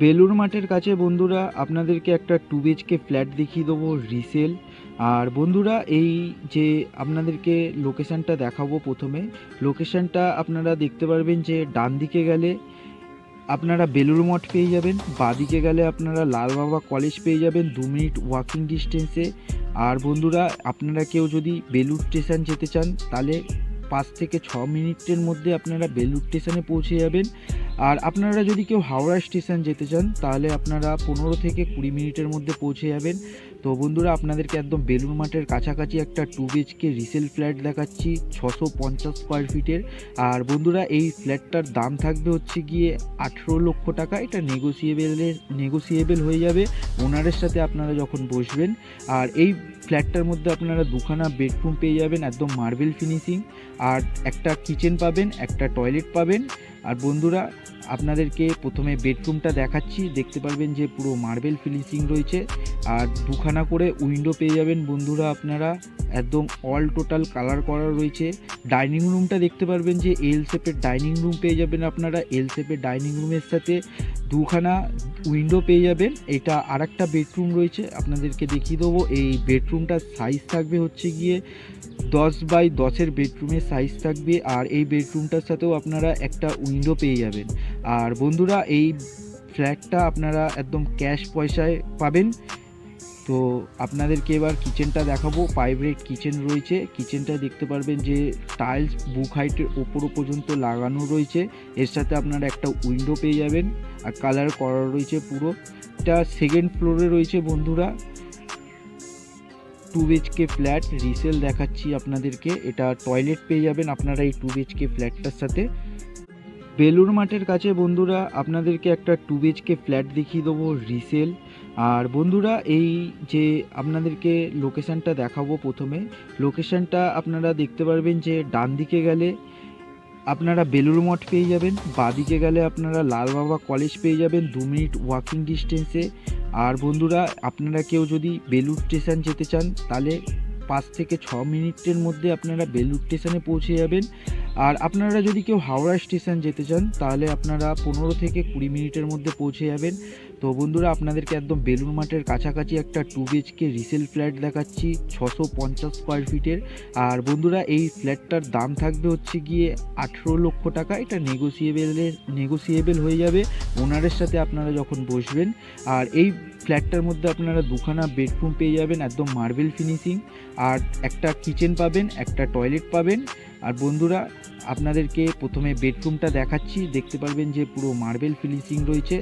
বেলুড় মাঠের কাছে বন্ধুরা আপনাদেরকে একটা 2 BHK ফ্ল্যাট দেখিয়ে দেবো রিসেল। আর বন্ধুরা এই যে আপনাদেরকে লোকেশানটা দেখাবো, প্রথমে লোকেশানটা আপনারা দেখতে পারবেন যে ডান দিকে গেলে আপনারা বেলুড় মঠ পেয়ে যাবেন, বাঁদিকে গেলে আপনারা লালবাবা কলেজ পেয়ে যাবেন 2 মিনিট ওয়াকিং ডিস্টেন্সে। আর বন্ধুরা আপনারা কেউ যদি বেলুড় স্টেশন যেতে চান তাহলে 5 থেকে 6 মিনিটের মধ্যে আপনারা বেলুড় স্টেশনে পৌঁছে যাবেন। আর আপনারা যদি কেউ হাওড়া স্টেশন যেতে চান তাহলে আপনারা 15 থেকে 20 মিনিটের মধ্যে পৌঁছে যাবেন। তো বন্ধুরা আপনাদেরকে একদম বেলুড় মাঠের কাছাকাছি একটা 2 BHK রিসেল ফ্ল্যাট দেখাচ্ছি 650 স্কোয়ার ফিটের। আর বন্ধুরা এই ফ্ল্যাটটার দাম থাকবে হচ্ছে গিয়ে 18 লক্ষ টাকা। এটা নেগোসিয়েবল হয়ে যাবে ওনারের সাথে আপনারা যখন বসবেন। আর এই ফ্ল্যাটটার মধ্যে আপনারা দুখানা বেডরুম পেয়ে যাবেন একদম মার্বেল ফিনিশিং, আর একটা কিচেন পাবেন, একটা টয়লেট পাবেন। আর বন্ধুরা আপনাদেরকে প্রথমে বেডরুমটা দেখাচ্ছি, দেখতে পারবেন যে পুরো মার্বেল ফিনিশিং রয়েছে আর দুখানা করে উইন্ডো পেয়ে যাবেন বন্ধুরা আপনারা, একদম অল টোটাল কালার করা রয়েছে। ডাইনিং রুমটা দেখতে পারবেন যে এল শেপের ডাইনিং রুম পেয়ে যাবেন আপনারা, এল শেপের ডাইনিং রুমের সাথে দুখানা উইন্ডো পেয়ে যাবেন। এটা আর একটা বেডরুম রয়েছে আপনাদেরকে দেখিয়ে দেবো। এই বেডরুমটার সাইজ থাকবে হচ্ছে গিয়ে 10x10 বেডরুমের সাইজ থাকবে। আর এই বেডরুমটার সাথেও আপনারা একটা উইন্ডো পেয়ে যাবেন। আর বন্ধুরা এই ফ্ল্যাটটা আপনারা একদম ক্যাশ পয়সায় পাবেন। তো আপনাদেরকে এবার কিচেনটা দেখাবো। পাইপ কিচেন রয়েছে, কিচেনটা দেখতে পারবেন যে টাইলস বুক হাইটের ওপরও পর্যন্ত লাগানো রয়েছে। এর সাথে আপনারা একটা উইন্ডো পেয়ে যাবেন আর কালার করা রয়েছে পুরো। এটা সেকেন্ড ফ্লোরে রয়েছে বন্ধুরা। 2 BHK ফ্ল্যাট রিসেল দেখাচ্ছি আপনাদেরকে। এটা টয়লেট পেয়ে যাবেন আপনারা এই 2 BHK ফ্ল্যাটটার সাথে। বেলুড় মাঠের কাছে বন্ধুরা আপনাদেরকে একটা 2 BHK ফ্ল্যাট দেখিয়ে দেবো রিসেল। আর বন্ধুরা এই যে আপনাদেরকে লোকেশানটা দেখাবো, প্রথমে লোকেশানটা আপনারা দেখতে পারবেন যে ডান দিকে গেলে আপনারা বেলুড় মঠ পেয়ে যাবেন, বাঁদিকে গেলে আপনারা লালবাবা কলেজ পেয়ে যাবেন 2 মিনিট ওয়াকিং ডিস্টেন্সে। আর বন্ধুরা আপনারা কেউ যদি বেলুড় স্টেশন যেতে চান তাহলে 5 থেকে 6 মিনিটের মধ্যে আপনারা বেলুড় স্টেশনে পৌঁছে যাবেন। আর আপনারা যদি কেউ হাওড়া স্টেশন যেতে চান তাহলে আপনারা 15 থেকে 20 মিনিটের মধ্যে পৌঁছে যাবেন। তো বন্ধুরা আপনাদেরকে একদম বেলুড় মাঠের কাছাকাছি একটা 2 BHK রিসেল ফ্ল্যাট দেখাচ্ছি 650 স্কোয়ার ফিটের। আর বন্ধুরা এই ফ্ল্যাটটার দাম থাকবে হচ্ছে গিয়ে 18 লক্ষ টাকা। এটা নেগোসিয়েবল হয়ে যাবে ওনারের সাথে আপনারা যখন বসবেন। আর এই ফ্ল্যাটটার মধ্যে আপনারা দুখানা বেডরুম পেয়ে যাবেন একদম মার্বেল ফিনিশিং, আর একটা কিচেন পাবেন, একটা টয়লেট পাবেন। আর বন্ধুরা আপনাদেরকে প্রথমে বেডরুমটা দেখাচ্ছি, দেখতে পারবেন যে পুরো মার্বেল ফিনিশিং রয়েছে।